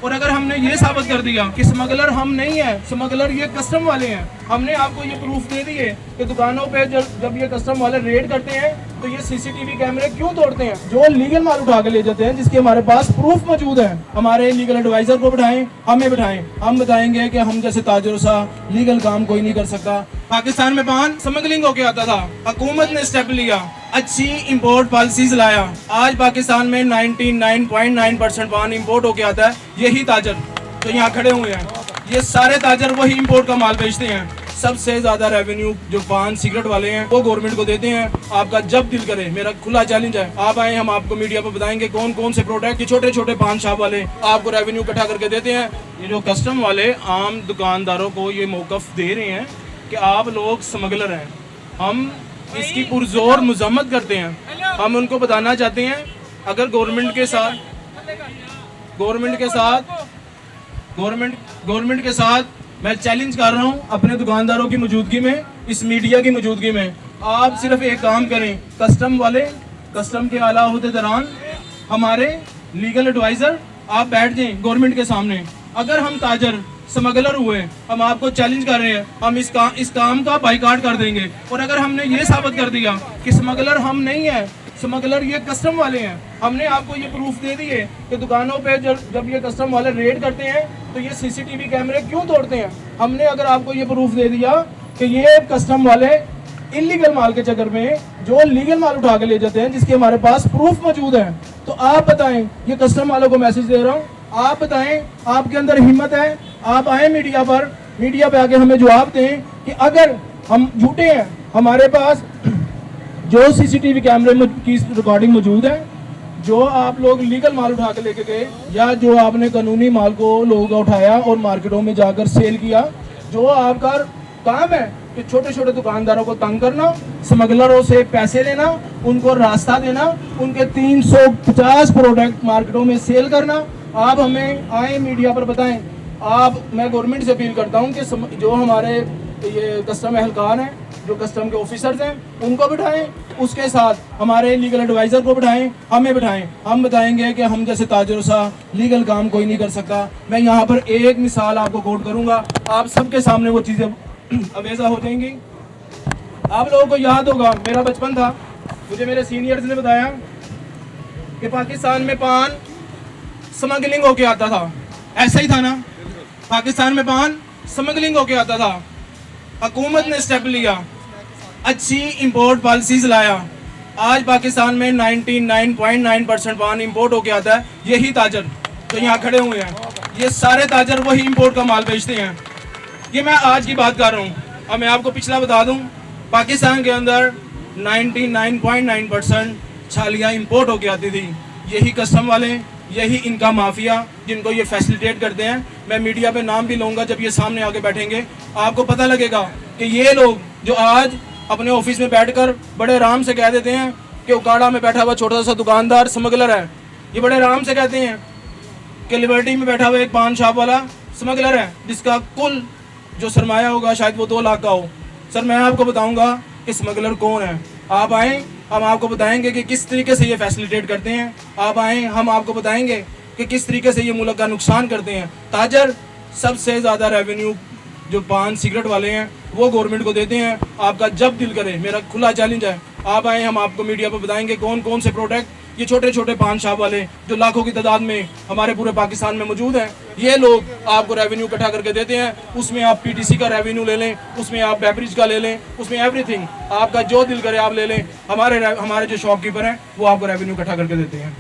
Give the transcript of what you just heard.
और अगर हमने ये साबित कर दिया कि स्मगलर हम नहीं है, स्मगलर ये कस्टम वाले हैं, हमने आपको ये प्रूफ दे दिए कि दुकानों पे जब ये कस्टम वाले रेड करते हैं तो ये सीसीटीवी कैमरे क्यों तोड़ते हैं, जो लीगल माल उठा के ले जाते हैं, जिसके हमारे पास प्रूफ मौजूद है। हमारे लीगल एडवाइजर को बिठाएं, हमें बिठाएं, हम बताएंगे कि हम जैसे ताजरों सा लीगल काम कोई नहीं कर सकता। पाकिस्तान में पान स्मगलिंग होके आता था, हुकूमत ने स्टेप लिया, अच्छी इंपोर्ट पॉलिसीज लाया। आज पाकिस्तान में 99.9% पान इंपोर्ट होके आता है। यही ताजर जो यहाँ खड़े हुए हैं, ये सारे ताजर वही इंपोर्ट का माल बेचते हैं। सबसे ज्यादा रेवेन्यू जो पान सिगरेट वाले हैं वो गवर्नमेंट को देते हैं। आपका जब दिल करे, मेरा खुला चैलेंज है, आप आए, हम आपको मीडिया पर बताएंगे कौन कौन से प्रोडक्ट ये छोटे छोटे पान शॉप वाले आपको रेवेन्यू इकट्ठा करके देते हैं। ये जो कस्टम वाले आम दुकानदारों को ये मौकफ दे रहे हैं कि आप लोग स्मगलर हैं, हम इसकी पुरजोर मजम्मत करते हैं। हम उनको बताना चाहते हैं, अगर गवर्नमेंट के साथ मैं चैलेंज कर रहा हूं अपने दुकानदारों की मौजूदगी में, इस मीडिया की मौजूदगी में, आप सिर्फ एक काम करें, कस्टम के आला अहदेदारान, हमारे लीगल एडवाइजर, आप बैठ जाएं गवर्नमेंट के सामने। अगर हम ताजर स्मगलर हुए, हम आपको चैलेंज कर रहे हैं, हम इस काम का बाइकाट कर देंगे। और अगर हमने ये साबित कर दिया कि स्मगलर हम नहीं है, स्मगलर ये कस्टम वाले हैं, हमने आपको ये प्रूफ दे दिए कि दुकानों पे जब ये कस्टम वाले रेड करते हैं तो ये सीसीटीवी कैमरे क्यों तोड़ते हैं। हमने अगर आपको ये प्रूफ दे दिया कि ये कस्टम वाले इलीगल माल के चक्कर में जो लीगल माल उठा के ले जाते हैं, जिसके हमारे पास प्रूफ मौजूद है, तो आप बताएं, ये कस्टम वालों को मैसेज दे रहा हूँ, आप बताएं, आपके अंदर हिम्मत है, आप आए मीडिया पे आके हमें जवाब दें कि अगर हम झूठे हैं, हमारे पास जो सीसीटीवी कैमरे की रिकॉर्डिंग मौजूद है, जो आप लोग लीगल माल उठा के लेके गए या जो आपने कानूनी माल को लोगों का उठाया और मार्केटों में जाकर सेल किया, जो आपका काम है कि छोटे छोटे दुकानदारों को तंग करना, स्मगलरों से पैसे लेना, उनको रास्ता देना, उनके 350 प्रोडक्ट मार्केटों में सेल करना, आप हमें आए मीडिया पर बताएं। मैं गवर्नमेंट से अपील करता हूं कि जो हमारे ये कस्टम एहलकार हैं, जो कस्टम के ऑफिसर्स हैं, उनको बिठाएं, उसके साथ हमारे लीगल एडवाइजर को बिठाएं, हमें बिठाएं, हम बताएंगे कि हम जैसे ताजरों सा लीगल काम कोई नहीं कर सकता। मैं यहाँ पर एक मिसाल आपको कोट करूंगा, आप सबके सामने वो चीज़ें अवेजा हो जाएंगी। आप लोगों को याद होगा, मेरा बचपन था, मुझे मेरे सीनियर्स ने बताया कि पाकिस्तान में पान स्मगलिंग होके आता था। ऐसा ही था ना, पाकिस्तान में पान स्मगलिंग होके आता था। हुकूमत ने स्टेप लिया, अच्छी इंपोर्ट पॉलिसीज लाया। आज पाकिस्तान में 99.9% पान इंपोर्ट होके आता है। यही ताजर जो यहाँ खड़े हुए हैं, ये सारे ताजर वही इंपोर्ट का माल बेचते हैं। ये मैं आज की बात कर रहा हूँ। अब मैं आपको पिछला बता दूँ, पाकिस्तान के अंदर 99.9% छालियाँ इंपोर्ट होके आती थी। यही कस्टम वाले, यही इनका माफिया जिनको ये फैसिलिटेट करते हैं। मैं मीडिया पे नाम भी लूँगा, जब ये सामने आके बैठेंगे आपको पता लगेगा कि ये लोग जो आज अपने ऑफिस में बैठकर बड़े आराम से कह देते हैं कि उकाड़ा में बैठा हुआ छोटा सा दुकानदार स्मगलर है, ये बड़े आराम से कहते हैं कि लिबर्टी में बैठा हुआ एक पान शॉप वाला स्मगलर है, जिसका कुल जो सरमाया होगा शायद वो 2 लाख का हो। सर, मैं आपको बताऊँगा कि स्मगलर कौन है। आप आएँ, हम आपको बताएंगे कि किस तरीके से ये फैसिलिटेट करते हैं। आप आएँ, हम आपको बताएंगे कि किस तरीके से ये मुल्क का नुकसान करते हैं। ताजर सबसे ज़्यादा रेवेन्यू जो पान सिगरेट वाले हैं वो गवर्नमेंट को देते हैं। आपका जब दिल करे, मेरा खुला चैलेंज है, आप आएँ, हम आपको मीडिया पर बताएंगे कौन कौन से प्रोडक्ट ये छोटे छोटे पान शॉप वाले जो लाखों की तादाद में हमारे पूरे पाकिस्तान में मौजूद हैं, ये लोग आपको रेवेन्यू इकट्ठा करके देते हैं। उसमें आप पीटीसी का रेवेन्यू ले लें, उसमें आप बेवरेज का ले लें, उसमें एवरीथिंग आपका जो दिल करे आप ले लें। हमारे जो शॉपकीपर हैं वो आपको रेवेन्यू इकट्ठा करके देते हैं।